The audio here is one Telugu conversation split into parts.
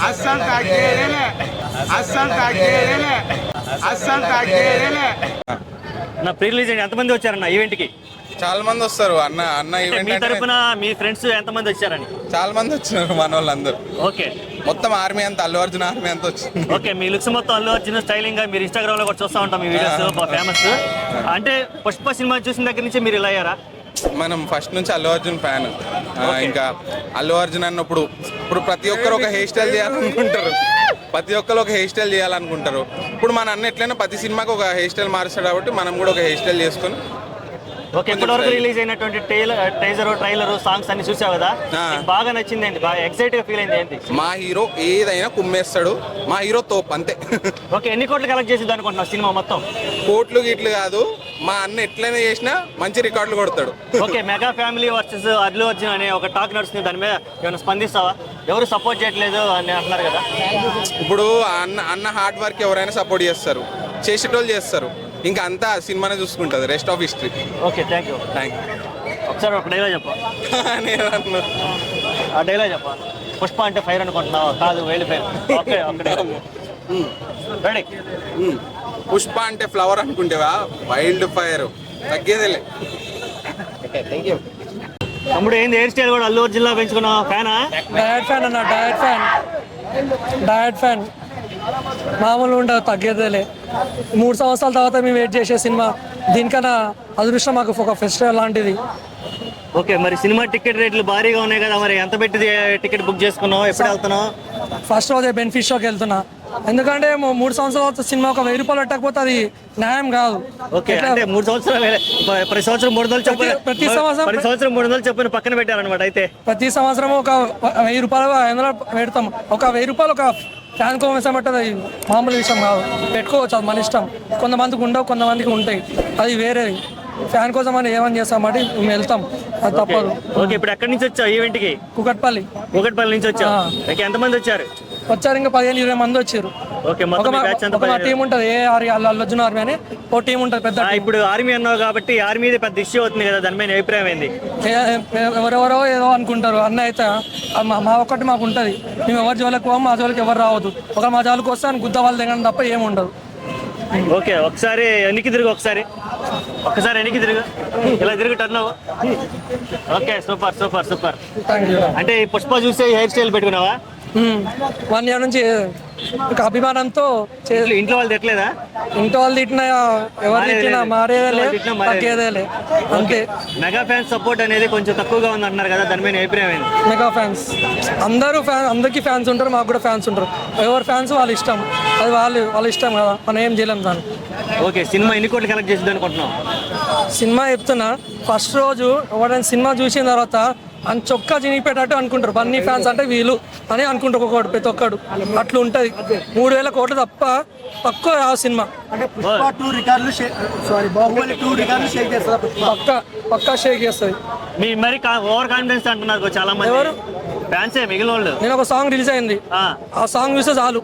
అస్సలు తగ్గేదేలే అస్సలు తగ్గేదేలే అస్సలు తగ్గేదేలే. నా ప్రీ రిలీజ్ ఎంతమంది వచ్చారన్న ఈవెంట్ కి? చాలా మంది వస్తారు అన్న అన్న అంటే ఈవెంట్ మీ అంటే తరపున మీ ఫ్రెండ్స్ ఎంతమంది వచ్చారని? చాలా మంది వచ్చినారు మన వాళ్ళందరూ. ఓకే మొత్తం ఆర్మీ అంతా అల్లు అర్జున్ ఆర్మీ అంతా వచ్చింది. ఓకే, మీ లుక్స్ మొత్తం అల్లు అర్జున్ స్టైలింగ్ గా మీరు ఇన్స్టాగ్రామ్ లో కూడా చూస్తూ ఉంటాం మీ వీడియోస్ బాగా ఫేమస్. అంటే పుష్ప సినిమా చూసిన దగ్గర నుంచి మీరు ఇలా అయ్యారా? మనం ఫస్ట్ నుంచి అల్లు అర్జున్ ఫ్యాన్. ఇంకా అల్లు అర్జున్ అన్నప్పుడు ఇప్పుడు ప్రతి ఒక్కరు ఒక హెయిర్ స్టైల్ చేయాలనుకుంటారు, ప్రతి ఒక్కరు ఒక హెయిర్ స్టైల్ చేయాలనుకుంటారు. ఇప్పుడు మన అన్న ఎట్లయినా ప్రతి సినిమాకి ఒక హెయిర్ స్టైల్ మారుస్తాడు కాబట్టి మనం కూడా ఒక హెయిర్ స్టైల్ చేసుకొని. ఓకే, ఇప్పటివరకు రిలీజ్ అయినటువంటి ట్రైలర్ సాంగ్స్ అన్ని చూసావు కదా, బాగా నచ్చింది ఏంటి? బాగా ఎక్సైట్ గా ఫీల్ అయింది ఏంటి? మా హీరో ఏదైనా కుమ్మేస్తాడు, మా హీరో తోపు అంతే. ఓకే, ఎన్ని కోట్లు కలెక్ట్ చేసింది అనుకుంటున్నావు సినిమా మొత్తం? కోట్లు గిట్లు కాదు, మా అన్న ఎట్లయినా చేసినా మంచి రికార్డులు కొడతాడు. Okay, mega family versus Allu Arjun అనే ఒక టాక్ నడుస్తుంది, దాని మీద ఏమైనా స్పందిస్తావా? ఎవరు సపోర్ట్ చేయట్లేదు అని అంటున్నారు కదా. ఇప్పుడు అన్న హార్డ్ వర్క్ ఎవరైనా సపోర్ట్ చేస్తారు, చేసేటోళ్ళు చేస్తారు, ఇంకా అంతా సినిమానే చూసుకుంటుంది, rest of history. Okay, thank you. ఒకసారి ఒక డైలాగ్ చెప్పా. ఆ డైలాగ్ చెప్పా. పుష్ప అంటే ఫైర్ అనుకుంటున్నావా? కాదు, wild fire. Okay, ready. Pushpa అంటే ఫ్లవర్ అనుకుంటేవా, వైల్డ్ ఫైర్ తగ్గేదేలే. తమ్ముడు ఏంది హెయిర్ స్టైల్ కూడా అల్లు అర్జున్ లా పెంచుకున్నావు? ఫ్యానా? డయట్ ఫ్యాన్ అన్న, డయట్ ఫ్యాన్ మామూలు ఉండదు, తగ్గేదేలే. 3 సంవత్సరాల తర్వాత మేము వెయిట్ చేసే సినిమా, దీనికన్నా అదృష్టం మాకు ఒక ఫెస్టివల్ లాంటిది. ఓకే, మరి సినిమా టికెట్ రేట్లు భారీగా ఉన్నాయి కదా, మరి ఎంత పెట్టి టికెట్ బుక్ చేసుకున్నావు? ఎప్పుడు వెళ్తున్నావు? ఫస్ట్ రోజే బెనిఫిట్ షోకి వెళ్తున్నా, ఎందుకంటే 3 సంవత్సరాల సినిమా ఒక 1000 రూపాయలు పెట్టకపోతే అది న్యాయం కాదు. ఓకే, అంటే 3 సంవత్సరాలు ప్రతి సంవత్సరం 300 చెప్పిన ప్రతి సంవత్సరం 300 చెప్పిన పక్కన పెట్టారనమాట. అయితే ప్రతి సంవత్సరం ఒక 1000 రూపాయలు 500 పెడతాం. ఒక 1000 రూపాయలు ఒక ఫ్యాన్ కోసమంటే అది మామూలు విషయం కాదు, పెట్టుకోవచ్చు, అది మన ఇష్టం. కొంతమందికి ఉండవు, కొంతమందికి ఉంటాయి, అది వేరేది. ఫ్యాన్ కోసం అని ఏమని చేస్తామంటే మేము వెళ్తాం, అది తప్పదు. ఓకే, ఇప్పుడు ఎక్కడి నుంచి వచ్చావు ఈవెంట్ కి? కుకట్పల్లి నుంచి వచ్చావు. ఎంతమంది వచ్చారు? ఇంకా 15-20 మంది వచ్చారు. ఓకే, ఒక టీం ఉంటుంది, అల్లు అర్జున్ ఆర్మీ అని ఒక టీం ఉంటుంది పెద్ద. ఇప్పుడు ఆర్మీ అన్నావు కాబట్టి ఆర్మీ పెద్ద ఇష్యూ అవుతుంది కదా, దాని మీద అభిప్రాయం ఏంది? ఎవరెవరో ఏదో అనుకుంటారు, అన్న అయితే మా ఒక్కటి మాకు ఉంటుంది, మేము ఎవరి జోలికి పోము, మా జోలికి ఎవరు రావద్దు. ఒక మా జోలికి వస్తే అని గుద్ద వాళ్ళు దిగడం తప్ప ఏముండదు. ఓకే, ఒకసారి వెనక్కి తిరుగు, ఒక్కసారి వెనక్కి తిరుగు, ఇలా తిరుగు టర్న్ అవ్వు. Okay, super. అంటే ఈ పుష్ప చూసే హెయిర్ స్టైల్ పెట్టుకున్నావా? 1 year నుంచి ఒక అభిమానంతో. ఇంట్లో వాళ్ళు తిట్టలేదా? ఇంట్లో వాళ్ళు తిట్టినా ఎవరు తిట్టినా మారేదేలే అంతే. మెగా ఫ్యాన్స్ సపోర్ట్ అనేది కొంచెం తక్కువగా ఉంది అంటున్నారు కదా, దాని మీద అభిప్రాయం ఏంది? మెగా ఫ్యాన్స్ అందరికీ ఫ్యాన్స్ ఉంటారు, మాకు కూడా ఫ్యాన్స్ ఉంటారు. ఎవరి ఫ్యాన్స్ వాళ్ళ ఇష్టం, అది వాళ్ళ ఇష్టం కదా, మనం ఏం చేయలేం దాన్ని. ఓకే, సినిమా ఎన్ని కోట్లు కలెక్ట్ చేసింది అనుకుంటున్నాం? సినిమా చెప్తున్నా, ఫస్ట్ రోజు ఎవరైనా సినిమా చూసిన తర్వాత అని చొక్కా చినిగిపోయేటట్టు అనుకుంటారు, బన్నీ ఫ్యాన్స్ అంటే వీళ్ళు అని అనుకుంటారు ఒక్కొక్కడు, ప్రతి ఒక్కడు అట్లా ఉంటుంది. 3000 కోట్లు తప్ప తక్కువ ఆ సినిమా. పక్కా షేక్ చేస్తుంది. మీ మరి ఓవర్ కాన్ఫిడెన్స్ అంటున్నారు చాలా మంది. ఎవరు ఫ్యాన్సే మిగిలిన వాళ్ళు. నేను ఒక సాంగ్ రిలీజ్ అయింది, ఆ సాంగ్ చూస్తే చాలు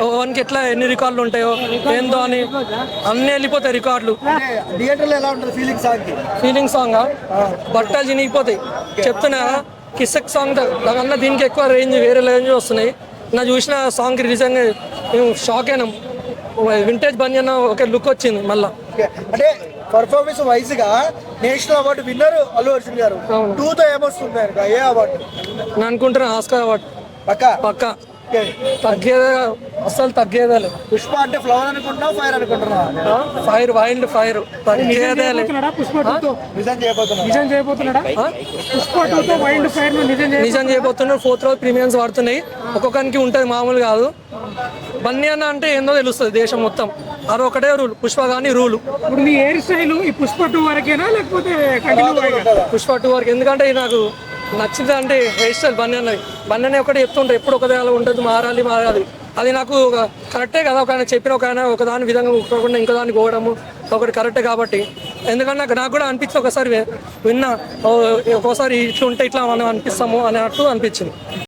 ఓన్కి ఎట్లా ఎన్ని రికార్డులు ఉంటాయో ఏందో అని అన్నీ వెళ్ళిపోతాయి రికార్డులు. ఫీలింగ్ సాంగ్ బట్టలు చినిగిపోతాయి. చెప్తున్నా కిస్సక్ సాంగ్ దానికన్నా దీనికి ఎక్కువ రేంజ్, వేరే రేంజ్ వస్తున్నాయి. నా చూసిన సాంగ్ రిలీజ్ అయ్యి మేము షాక్ అయినాం. వింటేజ్ బండి అన్న ఒక లుక్ వచ్చింది మళ్ళా. అంటే పర్ఫార్మెన్స్ వైజ్ గా national award winner Allu Arjun గారు. 2తో ఏమొస్తుంది ఏ అవార్డు? నేను అనుకుంటున్నా ఆస్కార్ అవార్డు పక్కా. అసలు తగ్గేదేలే. పుష్ప అంటే ఫ్లవర్ అనుకుంటున్నావు, ఫైర్ అనుకుంటున్నావు? ఫైర్, వైల్డ్ ఫైర్, తగ్గేదేలే. నిజం చేయబోతున్నాడు. 4th రోజు ప్రీమియమ్స్ వాడుతున్నాయి, ఒక్కొక్కరికి ఉంటుంది, మామూలు కాదు. బన్నీ అన్న అంటే ఏందో తెలుస్తుంది దేశం మొత్తం, అది ఒకటే రూల్, పుష్ప కానీ రూలు. ఇప్పుడు మీ హెయిర్ స్టైల్ ఈ పుష్ప 2 వరకేనా లేకపోతే పుష్ప 2 వరకు? ఎందుకంటే నాకు నచ్చింది అంటే హెయిర్ స్టైల్ బన్నీ అనే ఒకటి చెప్తుంటాయి, ఎప్పుడు ఒకదే అలా ఉంటుంది, మారాలి. అది నాకు కరెక్టే కదా, ఒక ఆయన చెప్పిన ఒకదాని విధంగా కాకుండా ఇంకో దాన్ని పోవడము ఒకటి కరెక్టే కాబట్టి. ఎందుకంటే నాకు కూడా అనిపించింది, ఒకసారి విన్నా ఒక్కోసారి ఇట్లా ఉంటే ఇట్లా మనం అనిపిస్తాము అన్నట్టు అనిపించింది.